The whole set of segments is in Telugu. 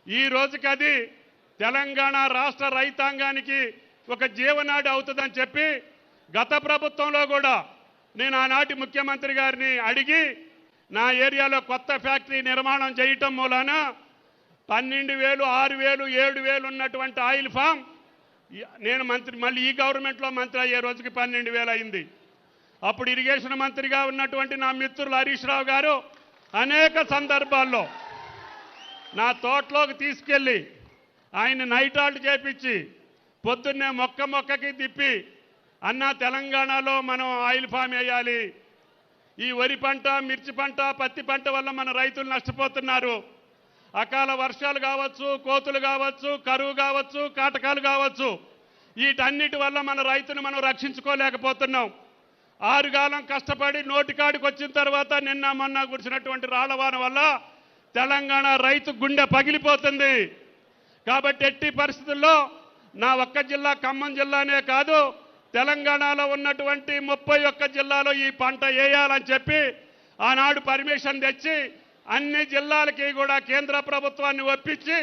ఈ రోజుకి అది తెలంగాణ రాష్ట్ర రైతాంగానికి ఒక జీవనాడి అవుతుందని చెప్పి గత ప్రభుత్వంలో కూడా నేను ఆనాటి ముఖ్యమంత్రి గారిని అడిగి నా ఏరియాలో కొత్త ఫ్యాక్టరీ నిర్మాణం చేయటం మూలాన 12,000, 6,000, 7,000 ఉన్నటువంటి ఆయిల్ ఫామ్ నేను మంత్రి మళ్ళీ ఈ గవర్నమెంట్లో మంత్రి అయ్యే రోజుకి 12,000 అయింది. అప్పుడు ఇరిగేషన్ మంత్రిగా ఉన్నటువంటి నా మిత్రులు హరీష్ రావు గారు అనేక సందర్భాల్లో నా తోటలోకి తీసుకెళ్ళి ఆయన నైట్ హాల్ట్ చేపించి పొద్దున్నే మొక్కకి తిప్పి అన్న తెలంగాణలో మనం ఆయిల్ ఫామ్ వేయాలి, ఈ వరి పంట, మిర్చి పంట, పత్తి పంట వల్ల మన రైతులు నష్టపోతున్నారు, అకాల వర్షాలు కావచ్చు, కోతులు కావచ్చు, కరువు కావచ్చు, కాటకాలు కావచ్చు, వీటన్నిటి వల్ల మన రైతును మనం రక్షించుకోలేకపోతున్నాం. ఆరుగాలం కష్టపడి నోటికాడికి వచ్చిన తర్వాత నిన్న మొన్న కురిసినటువంటి రాళ్లవాన వల్ల తెలంగాణ రైతు గుండె పగిలిపోతుంది. కాబట్టి ఎట్టి పరిస్థితుల్లో నా ఒక్క జిల్లా ఖమ్మం జిల్లానే కాదు, తెలంగాణలో ఉన్నటువంటి 31 జిల్లాలో ఈ పంట వేయాలని చెప్పి ఆనాడు పర్మిషన్ తెచ్చి అన్ని జిల్లాలకి కూడా కేంద్ర ప్రభుత్వాన్ని ఒప్పించి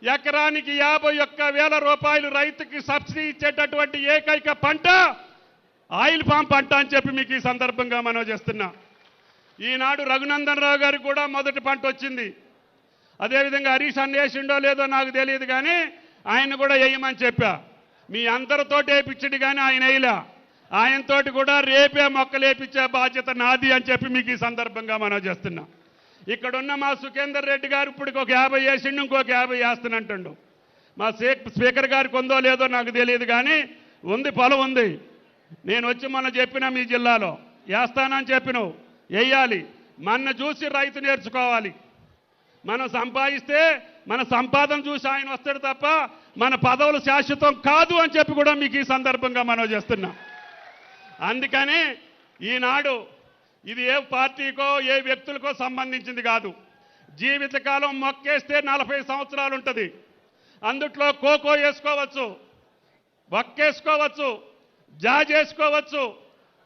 ఎకరానికి 51,000 రూపాయలు రైతుకి సబ్సిడీ ఇచ్చేటటువంటి ఏకైక పంట ఆయిల్ ఫామ్ పంట అని చెప్పి మీకు ఈ సందర్భంగా మనం చేస్తున్నా. ఈనాడు రఘునందన్ రావు గారికి కూడా మొదటి పంట వచ్చింది. అదేవిధంగా హరీష్ అన్వేషిండో లేదో నాకు తెలియదు, కానీ ఆయన కూడా వేయమని చెప్పా. మీ అందరితోటి వేయించడు కానీ ఆయన వేయలే. ఆయనతోటి కూడా రేపే మొక్కలు వేయించే బాధ్యత నాది అని చెప్పి మీకు ఈ సందర్భంగా మనం చేస్తున్నా. ఇక్కడున్న మా సుఖేందర్ రెడ్డి గారు ఇప్పటికి ఒక 50 వేసిండు, ఇంకొక 50 వేస్తానంటుండు. మా స్పీకర్ గారికి ఉందో లేదో నాకు తెలియదు, కానీ ఉంది, పొలం ఉంది. నేను వచ్చి మొన్న చెప్పిన మీ జిల్లాలో వేస్తానని చెప్పినావు, వేయాలి. మన చూసి రైతు నేర్చుకోవాలి. మనం సంపాదిస్తే మన సంపాదన చూసి ఆయన వస్తాడు తప్ప మన పదవులు శాశ్వతం కాదు అని చెప్పి కూడా మీకు ఈ సందర్భంగా మనం చేస్తున్నాం. అందుకని ఈనాడు ఇది ఏ పార్టీకో ఏ వ్యక్తులకో సంబంధించింది కాదు. జీవితకాలం మొక్కేస్తే 40 సంవత్సరాలు ఉంటుంది. అందుట్లో కోకో వేసుకోవచ్చు, వక్కేసుకోవచ్చు, జాజేసుకోవచ్చు.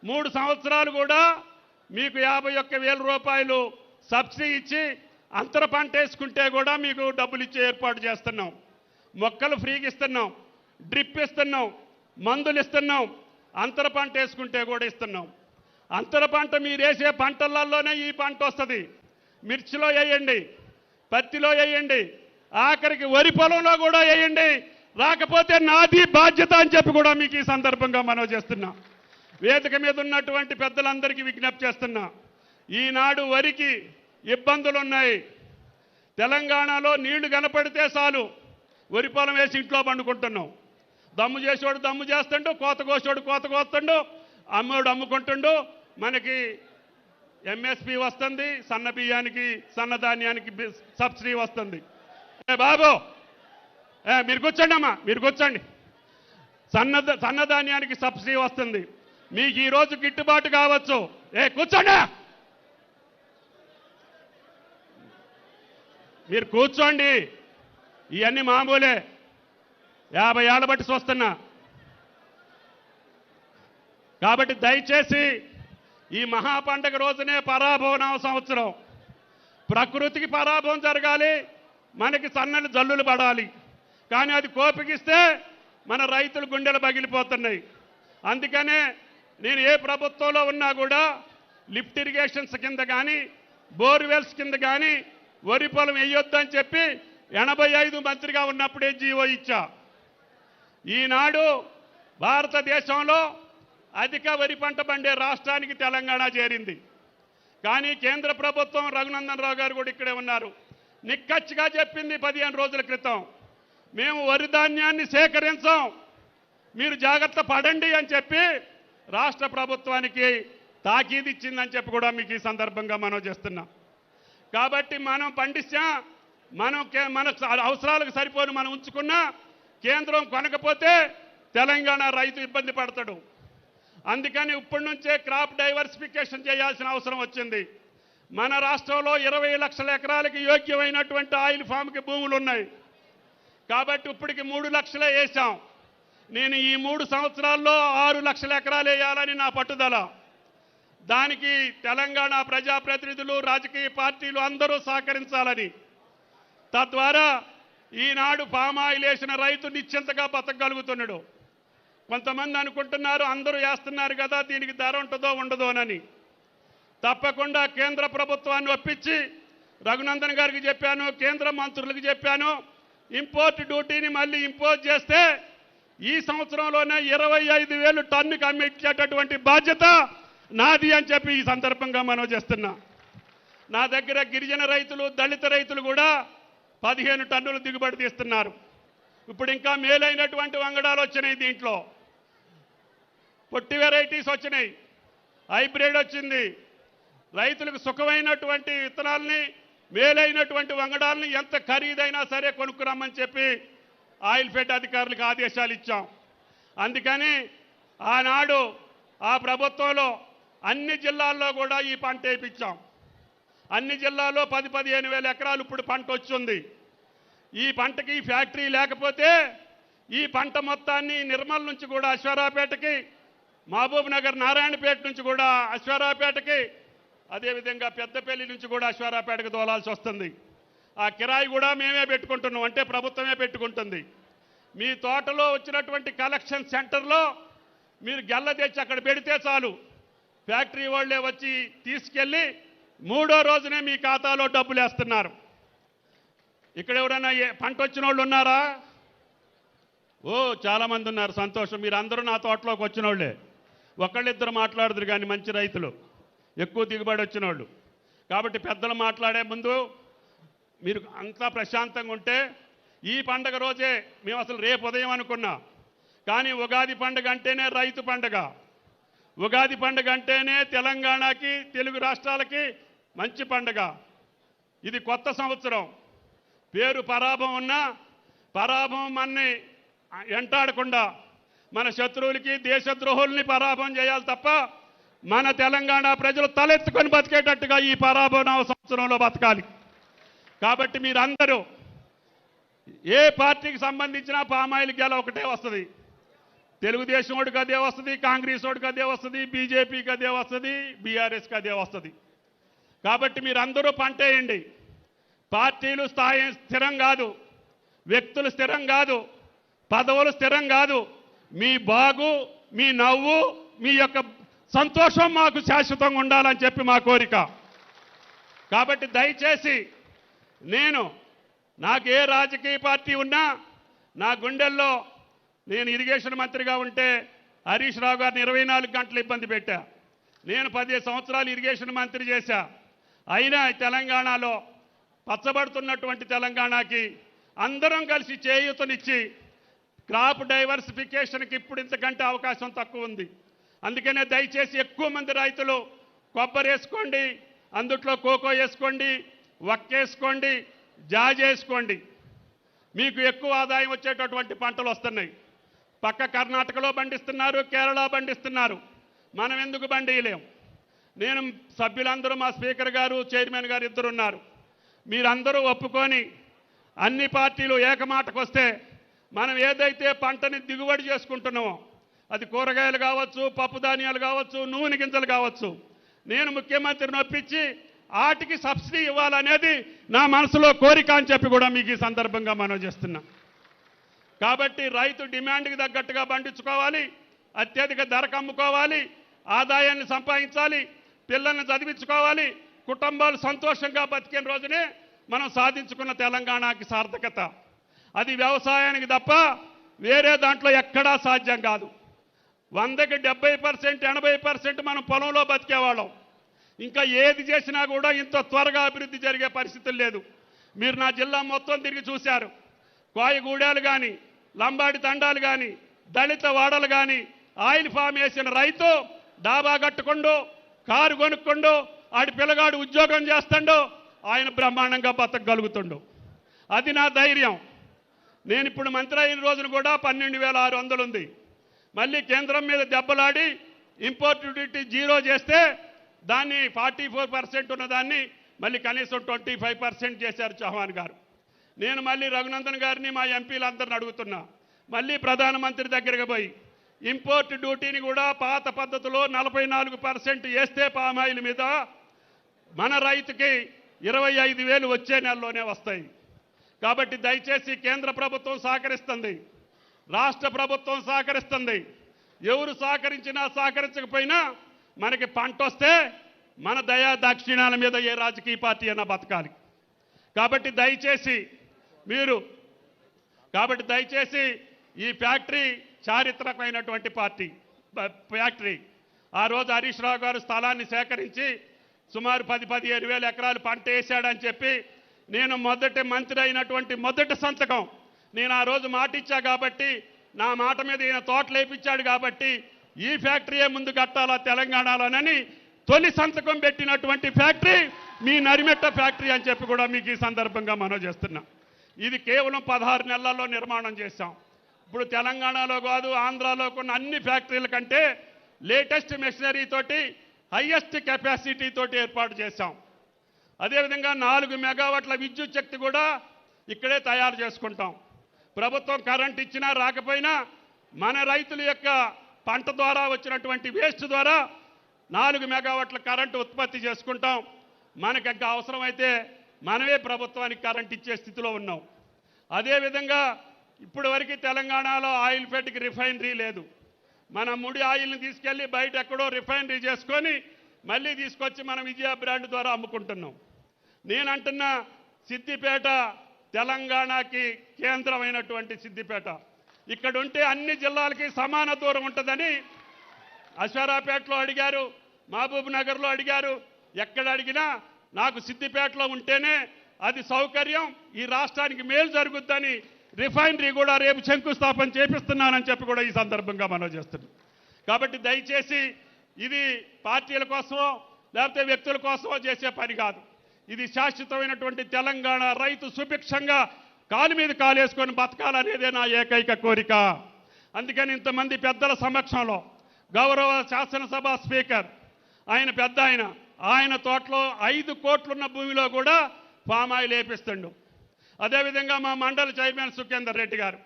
3 సంవత్సరాలు కూడా మీకు 51,000 రూపాయలు సబ్సిడీ ఇచ్చి అంతర పంట వేసుకుంటే కూడా మీకు డబ్బులు ఇచ్చే ఏర్పాటు చేస్తున్నాం. మొక్కలు ఫ్రీగా ఇస్తున్నాం, డ్రిప్ ఇస్తున్నాం, మందులు ఇస్తున్నాం, అంతర పంట వేసుకుంటే కూడా ఇస్తున్నాం. అంతర పంట మీరు వేసే పంటలలోనే ఈ పంట వస్తుంది. మిర్చిలో వేయండి, పత్తిలో వేయండి, ఆఖరికి వరి పొలంలో కూడా వేయండి. రాకపోతే నాది బాధ్యత అని చెప్పి కూడా మీకు ఈ సందర్భంగా మనం చేస్తున్నాం. వేదిక మీద ఉన్నటువంటి పెద్దలందరికీ విజ్ఞప్తి చేస్తున్నా. ఈనాడు వరికి ఇబ్బందులు ఉన్నాయి. తెలంగాణలో నీళ్లు కనపడితే చాలు వరి పొలం వేసి ఇంట్లో పండుకుంటున్నాం. దమ్ము చేసేవాడు దమ్ము చేస్తుండు, కోత కోసేవాడు కోత కోస్తుండు, అమ్మోడు అమ్ముకుంటుండు. మనకి ఎంఎస్పి వస్తుంది, సన్న బియ్యానికి సన్నధాన్యానికి సబ్సిడీ వస్తుంది. బాబు మీరు కూర్చోండి అమ్మా, మీరు కూర్చోండి. సన్నధాన్యానికి సబ్సిడీ వస్తుంది. మీకు ఈరోజు గిట్టుబాటు కావచ్చు. కూర్చోండి, మీరు కూర్చోండి. ఇవన్నీ మామూలే, 50 ఏళ్ళ బట్టి చూస్తున్నా. కాబట్టి దయచేసి ఈ మహాపండగ రోజునే పరాభవన సంవత్సరం. ప్రకృతికి పరాభవం జరగాలి, మనకి సన్నని జల్లులు పడాలి. కానీ అది కోపిగిస్తే మన రైతులు గుండెలు పగిలిపోతున్నాయి. అందుకనే నేను ఏ ప్రభుత్వంలో ఉన్నా కూడా లిఫ్ట్ ఇరిగేషన్స్ కింద కానీ బోర్వెల్స్ కింద కానీ వరి పొలం వేయొద్దని చెప్పి 85 మంత్రిగా ఉన్నప్పుడే జీవో ఇచ్చా. ఈనాడు భారతదేశంలో అధిక వరి పంట పండే రాష్ట్రానికి తెలంగాణ చేరింది. కానీ కేంద్ర ప్రభుత్వం, రఘునందన్ రావు గారు కూడా ఇక్కడే ఉన్నారు, నిక్కచ్చిగా చెప్పింది 15 రోజుల క్రితం, మేము వరి ధాన్యాన్ని సేకరించాం, మీరు జాగ్రత్త పడండి అని చెప్పి రాష్ట్ర ప్రభుత్వానికి తాకీదు ఇచ్చిందని చెప్పి కూడా మీకు ఈ సందర్భంగా మనం చేస్తున్నాం. కాబట్టి మనం పండిస్తా, మన అవసరాలకు సరిపోని మనం ఉంచుకున్నా కేంద్రం కొనకపోతే తెలంగాణ రైతు ఇబ్బంది పడతాడు. అందుకని ఇప్పటి నుంచే క్రాప్ డైవర్సిఫికేషన్ చేయాల్సిన అవసరం వచ్చింది. మన రాష్ట్రంలో 20 లక్షల ఎకరాలకి యోగ్యమైనటువంటి ఆయిల్ ఫామ్కి భూములు ఉన్నాయి. కాబట్టి ఇప్పటికి 3 లక్షలే వేసాం. నేను ఈ 3 సంవత్సరాల్లో 6 లక్షల ఎకరాలు వేయాలని నా పట్టుదల. దానికి తెలంగాణ ప్రజాప్రతినిధులు, రాజకీయ పార్టీలు అందరూ సహకరించాలని, తద్వారా ఈనాడు పామాయిల్ వేసిన రైతు నిశ్చింతగా బతకగలుగుతున్నాడు. కొంతమంది అనుకుంటున్నారు అందరూ వేస్తున్నారు కదా దీనికి ధర ఉంటుందో ఉండదోనని. తప్పకుండా కేంద్ర ప్రభుత్వాన్ని ఒప్పించి రఘునందన్ గారికి చెప్పాను, కేంద్ర మంత్రులకు చెప్పాను, ఇంపోర్ట్ డ్యూటీని మళ్ళీ ఇంపోజ్ చేస్తే ఈ సంవత్సరంలోనే 25,000 టన్నుకి అమ్మించేటటువంటి బాధ్యత నాది అని చెప్పి ఈ సందర్భంగా మనం చేస్తున్నా. నా దగ్గర గిరిజన రైతులు, దళిత రైతులు కూడా 15 టన్నులు దిగుబడి తీస్తున్నారు. ఇప్పుడు ఇంకా మేలైనటువంటి వంగడాలు వచ్చినాయి, దీంట్లో పొట్టి వెరైటీస్ వచ్చినాయి, హైబ్రిడ్ వచ్చింది. రైతులకు సుఖమైనటువంటి విత్తనాలని, మేలైనటువంటి వంగడాలని ఎంత ఖరీదైనా సరే కొనుక్కురమ్మని చెప్పి ఆయిల్ ఫెడ్ అధికారులకు ఆదేశాలు ఇచ్చాం. అందుకని ఆనాడు ఆ ప్రభుత్వంలో అన్ని జిల్లాల్లో కూడా ఈ పంట వేయించాం. అన్ని జిల్లాల్లో 10-15 వేల ఎకరాలు ఇప్పుడు పంట వచ్చింది. ఈ పంటకి ఫ్యాక్టరీ లేకపోతే ఈ పంట మొత్తాన్ని నిర్మల్ నుంచి కూడా అశ్వారావుపేటకి, మహబూబ్ నగర్ నారాయణపేట నుంచి కూడా అశ్వారావుపేటకి, అదేవిధంగా పెద్దపల్లి నుంచి కూడా అశ్వారావుపేటకి తోలాల్సి వస్తుంది. ఆ కిరాయి కూడా మేమే పెట్టుకుంటున్నాం, అంటే ప్రభుత్వమే పెట్టుకుంటుంది. మీ తోటలో వచ్చినటువంటి కలెక్షన్ సెంటర్లో మీరు గెల్ల తెచ్చి అక్కడ పెడితే చాలు, ఫ్యాక్టరీ వాళ్ళే వచ్చి తీసుకెళ్ళి 3వ రోజునే మీ ఖాతాలో డబ్బులు వేస్తున్నారు. ఇక్కడ ఎవరైనా పంట వచ్చిన వాళ్ళు ఉన్నారా? ఓ చాలామంది ఉన్నారు, సంతోషం. మీరు అందరూ నా తోటలోకి వచ్చిన వాళ్ళే. ఒకళ్ళిద్దరు మాట్లాడుతురు కానీ మంచి రైతులు, ఎక్కువ దిగుబడి వచ్చిన వాళ్ళు. కాబట్టి పెద్దలు మాట్లాడే ముందు మీరు అంతా ప్రశాంతంగా ఉంటే, ఈ పండగ రోజే మేము అసలు రేపు ఉదయం అనుకున్నా, కానీ ఉగాది పండుగ అంటేనే రైతు పండుగ. ఉగాది పండుగ అంటేనే తెలంగాణకి, తెలుగు రాష్ట్రాలకి మంచి పండుగ. ఇది కొత్త సంవత్సరం. పేరు పరాభం ఉన్నా పరాభం మన్ని వెంటాడకుండా మన శత్రువులకి, దేశద్రోహుల్ని పరాభం చేయాలి తప్ప మన తెలంగాణ ప్రజలు తలెత్తుకొని బతికేటట్టుగా ఈ పరాభవ సంవత్సరంలో బతకాలి. కాబట్టి మీరందరూ ఏ పార్టీకి సంబంధించిన పామాయిల్ గెల ఒకటే వస్తుంది. తెలుగుదేశం వాడికి అదే వస్తుంది, కాంగ్రెస్ వాడికి అదే వస్తుంది, బీజేపీకి అదే వస్తుంది, బీఆర్ఎస్కి అదే వస్తుంది. కాబట్టి మీరందరూ పంటేయండి. పార్టీలు స్థిరం కాదు, వ్యక్తులు స్థిరం కాదు, పదవులు స్థిరం కాదు. మీ బాగు, మీ నవ్వు, మీ యొక్క సంతోషం మాకు శాశ్వతంగా ఉండాలని చెప్పి మా కోరిక. కాబట్టి దయచేసి నాకు ఏ రాజకీయ పార్టీ ఉన్నా నా గుండెల్లో, నేను ఇరిగేషన్ మంత్రిగా ఉంటే హరీష్ రావు గారిని 24 గంటలు ఇబ్బంది పెట్టా. నేను 15 సంవత్సరాలు ఇరిగేషన్ మంత్రి చేశా. అయినా తెలంగాణలో పచ్చబడుతున్నటువంటి తెలంగాణకి అందరం కలిసి చేయూతనిచ్చి క్రాప్ డైవర్సిఫికేషన్కి ఇప్పుడు ఇంతకంటే అవకాశం తక్కువ ఉంది. అందుకనే దయచేసి ఎక్కువ మంది రైతులు కొబ్బరి వేసుకోండి, అందుట్లో కోకో వేసుకోండి, వక్కేసుకోండి, జాజ్ వేసుకోండి. మీకు ఎక్కువ ఆదాయం వచ్చేటటువంటి పంటలు వస్తున్నాయి. పక్క కర్ణాటకలో పండిస్తున్నారు, కేరళ పండిస్తున్నారు. మనం ఎందుకు పండియలేం? నేను సభ్యులందరూ, మా స్పీకర్ గారు, చైర్మన్ గారు ఇద్దరు ఉన్నారు. మీరందరూ ఒప్పుకొని అన్ని పార్టీలు ఏకమాటకు వస్తే మనం ఏదైతే పంటని దిగుబడి చేసుకుంటున్నామో, అది కూరగాయలు కావచ్చు, పప్పు ధాన్యాలు కావచ్చు, నూనె గింజలు కావచ్చు, నేను ముఖ్యమంత్రిని ఒప్పించి వాటికి సబ్సిడీ ఇవ్వాలనేది నా మనసులో కోరిక అని చెప్పి కూడా మీకు ఈ సందర్భంగా మనం చేస్తున్నాం. కాబట్టి రైతు డిమాండ్కి తగ్గట్టుగా పండించుకోవాలి, అత్యధిక ధరకు అమ్ముకోవాలి, ఆదాయాన్ని సంపాదించాలి, పిల్లల్ని చదివించుకోవాలి, కుటుంబాలు సంతోషంగా బతికిన రోజునే మనం సాధించుకున్న తెలంగాణకి సార్థకత. అది వ్యవసాయానికి తప్ప వేరే దాంట్లో ఎక్కడా సాధ్యం కాదు. 100కి 70%, 80% మనం పొలంలో బతికేవాళ్ళం. ఇంకా ఏది చేసినా కూడా ఇంత త్వరగా అభివృద్ధి జరిగే పరిస్థితులు లేదు. మీరు నా జిల్లా మొత్తం తిరిగి చూశారు. కోయగూడాలు కానీ, లంబాడి తండాలు కానీ, దళిత వాడలు కానీ, ఆయిల్ ఫామ్ వేసిన రైతు డాబా కట్టుకుండు, కారు కొనుక్కుండు, ఆడి పిల్లగాడు ఉద్యోగం చేస్తుండో, ఆయన బ్రహ్మాండంగా బతకగలుగుతుండు. అది నా ధైర్యం. నేను ఇప్పుడు మంత్రి అయిన రోజున కూడా 12,600 ఉంది. మళ్ళీ కేంద్రం మీద దెబ్బలాడి ఇంపోర్ట్ డ్యూటీ 0 చేస్తే దాన్ని 44% ఉన్నదాన్ని మళ్ళీ కనీసం 25% చేశారు చౌహాన్ గారు. నేను మళ్ళీ రఘునందన్ గారిని, మా ఎంపీలందరిని అడుగుతున్నా, మళ్ళీ ప్రధానమంత్రి దగ్గరికి పోయి ఇంపోర్ట్ డ్యూటీని కూడా పాత పద్ధతిలో 44% వేస్తే పామాయిల్ మీద మన రైతుకి 25,000 వచ్చే నెలలోనే వస్తాయి. కాబట్టి దయచేసి కేంద్ర ప్రభుత్వం సహకరిస్తుంది, రాష్ట్ర ప్రభుత్వం సహకరిస్తుంది. ఎవరు సహకరించినా సహకరించకపోయినా మనకి పంట వస్తే మన దయా దాక్షిణ్యాల మీద ఏ రాజకీయ పార్టీ అయినా బతకాలి. కాబట్టి దయచేసి ఈ ఫ్యాక్టరీ చారిత్రకమైనటువంటి ఫ్యాక్టరీ. ఆ రోజు హరీష్ రావు గారు స్థలాన్ని సేకరించి సుమారు 10-15 వేల ఎకరాలు పంట వేశాడని చెప్పి నేను మొదటి మంత్రి అయినటువంటి మొదటి సంతకం నేను ఆ రోజు మాట ఇచ్చా కాబట్టి, నా మాట మీద ఈయన తోటలు వేయించాడు కాబట్టి ఈ ఫ్యాక్టరీయే ముందు కట్టాలా తెలంగాణలోనని తొలి సంతకం పెట్టినటువంటి ఫ్యాక్టరీ మీ నరిమెట్ట ఫ్యాక్టరీ అని చెప్పి కూడా మీకు ఈ సందర్భంగా మనవి చేస్తున్నా. ఇది కేవలం 16 నెలల్లో నిర్మాణం చేశాం. ఇప్పుడు తెలంగాణలో కాదు, ఆంధ్రాలో ఉన్న అన్ని ఫ్యాక్టరీల కంటే లేటెస్ట్ మెషినరీ తోటి, హైయెస్ట్ కెపాసిటీ తోటి ఏర్పాటు చేశాం. అదేవిధంగా 4 మెగావాట్ల విద్యుత్ శక్తి కూడా ఇక్కడే తయారు చేసుకుంటాం. ప్రభుత్వం కరెంట్ ఇచ్చినా రాకపోయినా మన రైతుల యొక్క పంట ద్వారా వచ్చినటువంటి వేస్ట్ ద్వారా 4 మెగావాట్ల కరెంటు ఉత్పత్తి చేసుకుంటాం. మనకి ఇంకా అవసరమైతే మనమే ప్రభుత్వానికి కరెంట్ ఇచ్చే స్థితిలో ఉన్నాం. అదేవిధంగా ఇప్పటి వరకు తెలంగాణలో ఆయిల్ ఫెడ్కి రిఫైనరీ లేదు. మన ముడి ఆయిల్ని తీసుకెళ్ళి బయట ఎక్కడో రిఫైనరీ చేసుకొని మళ్ళీ తీసుకొచ్చి మనం విజయ బ్రాండ్ ద్వారా అమ్ముకుంటున్నాం. నేనంటున్నా సిద్దిపేట తెలంగాణకి కేంద్రమైనటువంటి సిద్దిపేట, ఇక్కడ ఉంటే అన్ని జిల్లాలకి సమాన దూరం ఉంటుందని అశ్వారాపేటలో అడిగారు, మహబూబ్ నగర్లో అడిగారు. ఎక్కడ అడిగినా నాకు సిద్దిపేటలో ఉంటేనే అది సౌకర్యం, ఈ రాష్ట్రానికి మేలు జరుగుద్దని రిఫైనరీ కూడా రేపు శంకుస్థాపన చేపిస్తున్నానని చెప్పి కూడా ఈ సందర్భంగా మనం చేస్తున్నాం. కాబట్టి దయచేసి ఇది పార్టీల కోసమో లేకపోతే వ్యక్తుల కోసమో చేసే పని కాదు. ఇది శాశ్వతమైనటువంటి తెలంగాణ రైతు సుభిక్షంగా కాలు మీద కాలేసుకొని బతకాలనేదే నా ఏకైక కోరిక. అందుకని ఇంతమంది పెద్దల సమక్షంలో గౌరవ శాసనసభ స్పీకర్ ఆయన పెద్ద ఆయన తోటలో 5 కోట్లున్న భూమిలో కూడా పామ్ ఆయిల్ వేపిస్తుండు. అదేవిధంగా మా మండలి చైర్మన్ సుఖేందర్ రెడ్డి గారు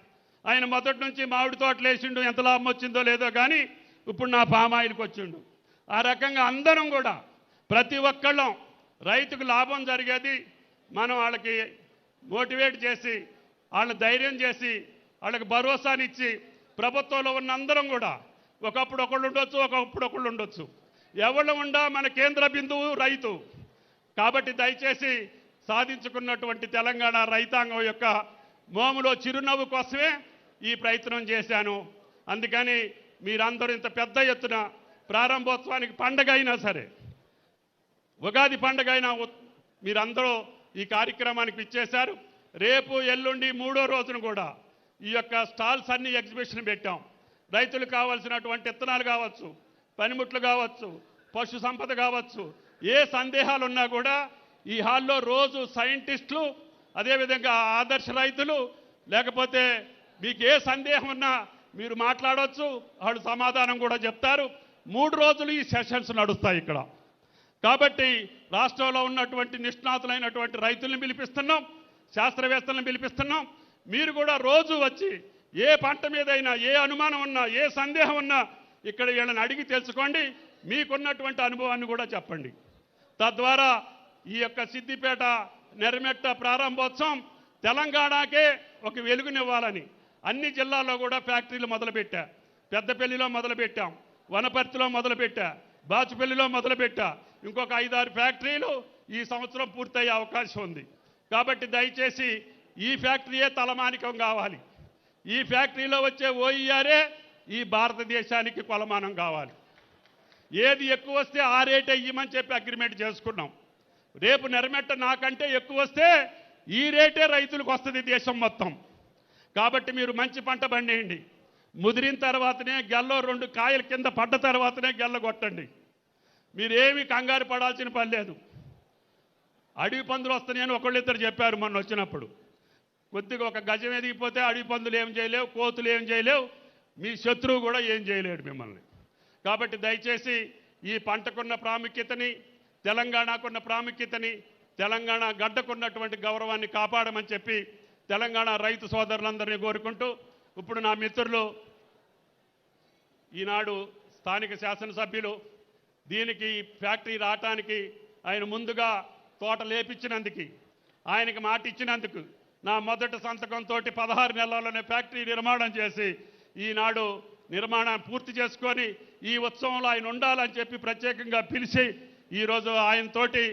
ఆయన మొదటి నుంచి మామిడి తోటలు వేసిండు, ఎంత లాభం వచ్చిందో లేదో కానీ ఇప్పుడు నా పామ్ ఆయిల్కి వచ్చిండు. ఆ రకంగా అందరం కూడా ప్రతి ఒక్కళ్ళం రైతుకు లాభం జరిగేది మనం వాళ్ళకి మోటివేట్ చేసి, వాళ్ళని ధైర్యం చేసి, వాళ్ళకి భరోసానిచ్చి, ప్రభుత్వంలో ఉన్న అందరం కూడా ఒకప్పుడు ఒకళ్ళు ఉండొచ్చు, ఒకప్పుడు ఒకళ్ళు ఉండొచ్చు, ఎవళ్ళు ఉండా మన కేంద్ర బిందువు రైతు. కాబట్టి దయచేసి సాధించుకున్నటువంటి తెలంగాణ రైతాంగం యొక్క మోములో చిరునవ్వు కోసమే ఈ ప్రయత్నం చేశాను. అందుకని మీరందరూ ఇంత పెద్ద ఎత్తున ప్రారంభోత్సవానికి పండగ అయినా సరే, ఉగాది పండుగ అయినా మీరందరూ ఈ కార్యక్రమానికి ఇచ్చేశారు. రేపు ఎల్లుండి 3వ రోజున కూడా ఈ యొక్క స్టాల్స్ అన్ని ఎగ్జిబిషన్ పెట్టాం. రైతులకు కావాల్సినటువంటి విత్తనాలు కావచ్చు, పనిముట్లు కావచ్చు, పశు సంపద కావచ్చు, ఏ సందేహాలు ఉన్నా కూడా ఈ హాల్లో రోజు సైంటిస్టులు, అదేవిధంగా ఆదర్శ రైతులు, లేకపోతే మీకు ఏ సందేహం ఉన్నా మీరు మాట్లాడవచ్చు, వాళ్ళు సమాధానం కూడా చెప్తారు. 3 రోజులు ఈ సెషన్స్ నడుస్తాయి ఇక్కడ. కాబట్టి రాష్ట్రంలో ఉన్నటువంటి నిష్ణాతులైనటువంటి రైతుల్ని పిలిపిస్తున్నాం, శాస్త్రవేత్తలను పిలిపిస్తున్నాం. మీరు కూడా రోజు వచ్చి ఏ పంట మీదైనా ఏ అనుమానం ఉన్నా, ఏ సందేహం ఉన్నా ఇక్కడ వీళ్ళని అడిగి తెలుసుకోండి. మీకున్నటువంటి అనుభవాన్ని కూడా చెప్పండి. తద్వారా ఈ యొక్క సిద్దిపేట నెరమెట్ట ప్రారంభోత్సవం తెలంగాణకే ఒక వెలుగునివ్వాలని అన్ని జిల్లాల్లో కూడా ఫ్యాక్టరీలు మొదలుపెట్టా. పెద్దపల్లిలో మొదలుపెట్టాం, వనపర్తిలో మొదలుపెట్టా, బాచుపల్లిలో మొదలుపెట్టా. ఇంకొక 5-6 ఫ్యాక్టరీలు ఈ సంవత్సరం పూర్తయ్యే అవకాశం ఉంది. కాబట్టి దయచేసి ఈ ఫ్యాక్టరీయే తలమానికం కావాలి. ఈ ఫ్యాక్టరీలో వచ్చే ఓఈఆర్ఏ ఈ భారతదేశానికి కొలమానం కావాలి. ఏది ఎక్కువ వస్తే ఆ రేటే ఇవ్వమని చెప్పి అగ్రిమెంట్ చేసుకున్నాం. రేపు నెరమెట్ట నాకంటే ఎక్కువ వస్తే ఈ రేటే రైతులకు వస్తుంది దేశం మొత్తం. కాబట్టి మీరు మంచి పంట పండేయండి. ముదిరిన తర్వాతనే గెల్లో 2 కాయల కింద పడ్డ తర్వాతనే గెల్ల కొట్టండి. మీరేమీ కంగారు పడాల్సిన పని లేదు. అడవి పందులు వస్తున్నాయని ఒకళ్ళిద్దరు చెప్పారు మొన్న వచ్చినప్పుడు. కొద్దిగా ఒక గజం ఎదిగిపోతే అడవి పందులు ఏం చేయలేవు, కోతులు ఏం చేయలేవు, మీ శత్రువు కూడా ఏం చేయలేడు మిమ్మల్ని. కాబట్టి దయచేసి ఈ పంటకున్న ప్రాముఖ్యతని, తెలంగాణకున్న ప్రాముఖ్యతని, తెలంగాణ గడ్డకున్నటువంటి గౌరవాన్ని కాపాడమని చెప్పి తెలంగాణ రైతు సోదరులందరినీ కోరుకుంటూ, ఇప్పుడు నా మిత్రులు ఈనాడు స్థానిక శాసనసభ్యులు దీనికి ఫ్యాక్టరీ రావటానికి ఆయన ముందుగా తోట లేపించినందుకు, ఆయనకి మాట ఇచ్చినందుకు, నా మొదటి సంతకంతో 16 నెలల్లోనే ఫ్యాక్టరీ నిర్మాణం చేసి ఈనాడు నిర్మాణాన్ని పూర్తి చేసుకొని ఈ ఉత్సవంలో ఆయన ఉండాలని చెప్పి ప్రత్యేకంగా పిలిచి ఈరోజు ఆయనతోటి